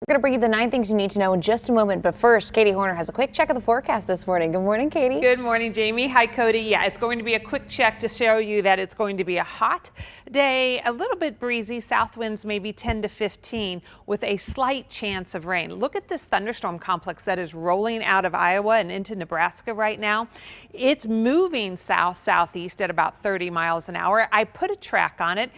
We're going to bring you the 9 things you need to know in just a moment. But first, Katie Horner has a quick check of the forecast this morning. Good morning, Katie. Good morning, Jamie. Hi, Cody. Yeah, it's going to be a quick check to show you that it's going to be a hot day, a little bit breezy, south winds maybe 10 to 15 with a slight chance of rain. Look at this thunderstorm complex that is rolling out of Iowa and into Nebraska right now. It's moving south-southeast at about 30 miles an hour. I put a track on it.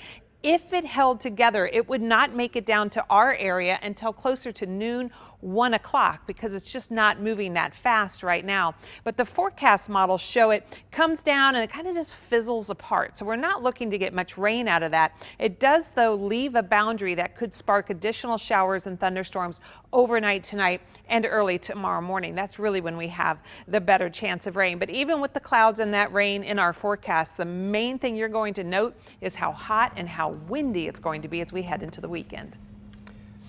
If it held together, it would not make it down to our area until closer to noon, 1 o'clock, because it's just not moving that fast right now. But the forecast models show it comes down and it kind of just fizzles apart. So we're not looking to get much rain out of that. It does, though, leave a boundary that could spark additional showers and thunderstorms overnight tonight and early tomorrow morning. That's really when we have the better chance of rain. But even with the clouds and that rain in our forecast, the main thing you're going to note is how hot and how windy it's going to be as we head into the weekend.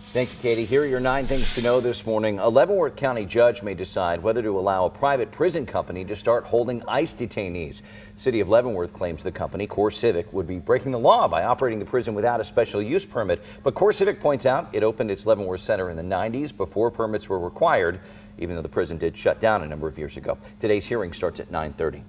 Thanks, Katie. Here are your 9 things to know this morning. A Leavenworth County judge may decide whether to allow a private prison company to start holding ICE detainees. City of Leavenworth claims the company, CoreCivic, would be breaking the law by operating the prison without a special use permit. But CoreCivic points out it opened its Leavenworth Center in the 90s before permits were required, even though the prison did shut down a number of years ago. Today's hearing starts at 9:30.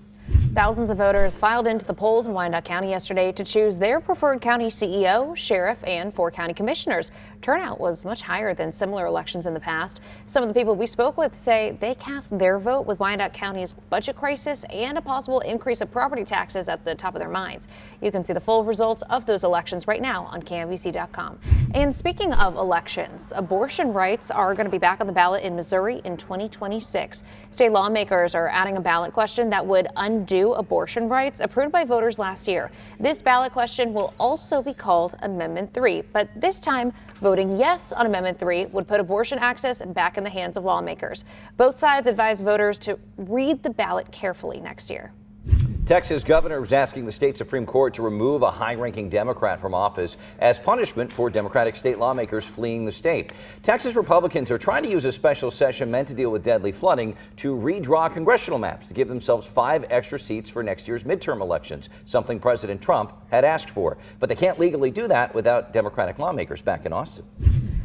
Thousands of voters filed into the polls in Wyandotte County yesterday to choose their preferred county CEO, sheriff, and 4 county commissioners. Turnout was much higher than similar elections in the past. Some of the people we spoke with say they cast their vote with Wyandotte County's budget crisis and a possible increase of property taxes at the top of their minds. You can see the full results of those elections right now on KMBC.com. And speaking of elections, abortion rights are going to be back on the ballot in Missouri in 2026. State lawmakers are adding a ballot question that would undo abortion rights approved by voters last year. This ballot question will also be called Amendment 3, but this time voting yes on Amendment 3 would put abortion access back in the hands of lawmakers. Both sides advise voters to read the ballot carefully next year. Texas governor is asking the state Supreme Court to remove a high-ranking Democrat from office as punishment for Democratic state lawmakers fleeing the state. Texas Republicans are trying to use a special session meant to deal with deadly flooding to redraw congressional maps to give themselves 5 extra seats for next year's midterm elections, something President Trump had asked for. But they can't legally do that without Democratic lawmakers back in Austin.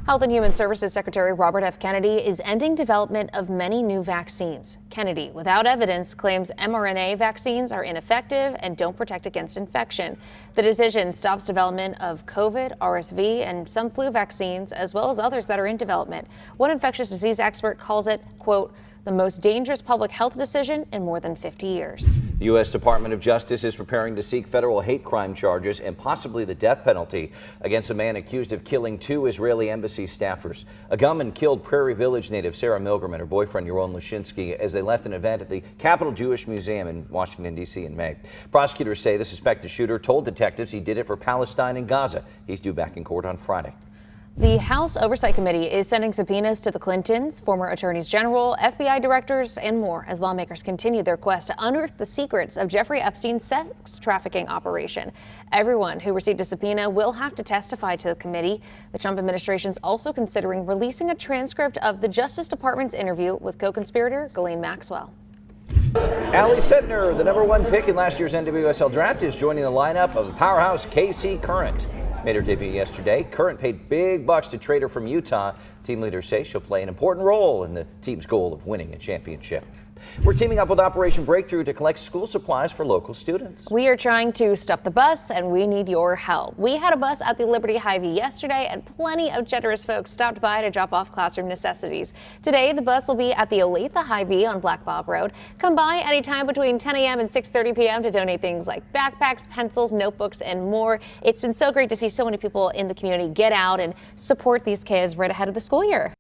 Health and Human Services Secretary Robert F. Kennedy is ending development of many new vaccines. Kennedy, without evidence, claims mRNA vaccines are ineffective and don't protect against infection. The decision stops development of COVID, RSV, and some flu vaccines, as well as others that are in development. One infectious disease expert calls it, quote, the most dangerous public health decision in more than 50 years. The U.S. Department of Justice is preparing to seek federal hate crime charges and possibly the death penalty against a man accused of killing 2 Israeli embassy staffers. A gunman killed Prairie Village native Sarah Milgram and her boyfriend Yaron Lashinsky as they left an event at the Capitol Jewish Museum in Washington, D.C. in May. Prosecutors say the suspected shooter told detectives he did it for Palestine and Gaza. He's due back in court on Friday. The House Oversight Committee is sending subpoenas to the Clintons, former attorneys general, FBI directors, and more as lawmakers continue their quest to unearth the secrets of Jeffrey Epstein's sex trafficking operation. Everyone who received a subpoena will have to testify to the committee. The Trump administration is also considering releasing a transcript of the Justice Department's interview with co-conspirator Ghislaine Maxwell. Allie Setner, the #1 pick in last year's NWSL draft, is joining the lineup of the powerhouse KC Current. Made her debut yesterday. Current paid big bucks to trade her from Utah. Team leaders say she'll play an important role in the team's goal of winning a championship. We're teaming up with Operation Breakthrough to collect school supplies for local students. We are trying to stuff the bus, and we need your help. We had a bus at the Liberty Hy-Vee yesterday, and plenty of generous folks stopped by to drop off classroom necessities. Today, the bus will be at the Olathe Hy-Vee on Black Bob Road. Come by anytime between 10 a.m. and 6:30 p.m. to donate things like backpacks, pencils, notebooks, and more. It's been so great to see so many people in the community get out and support these kids right ahead of the school year.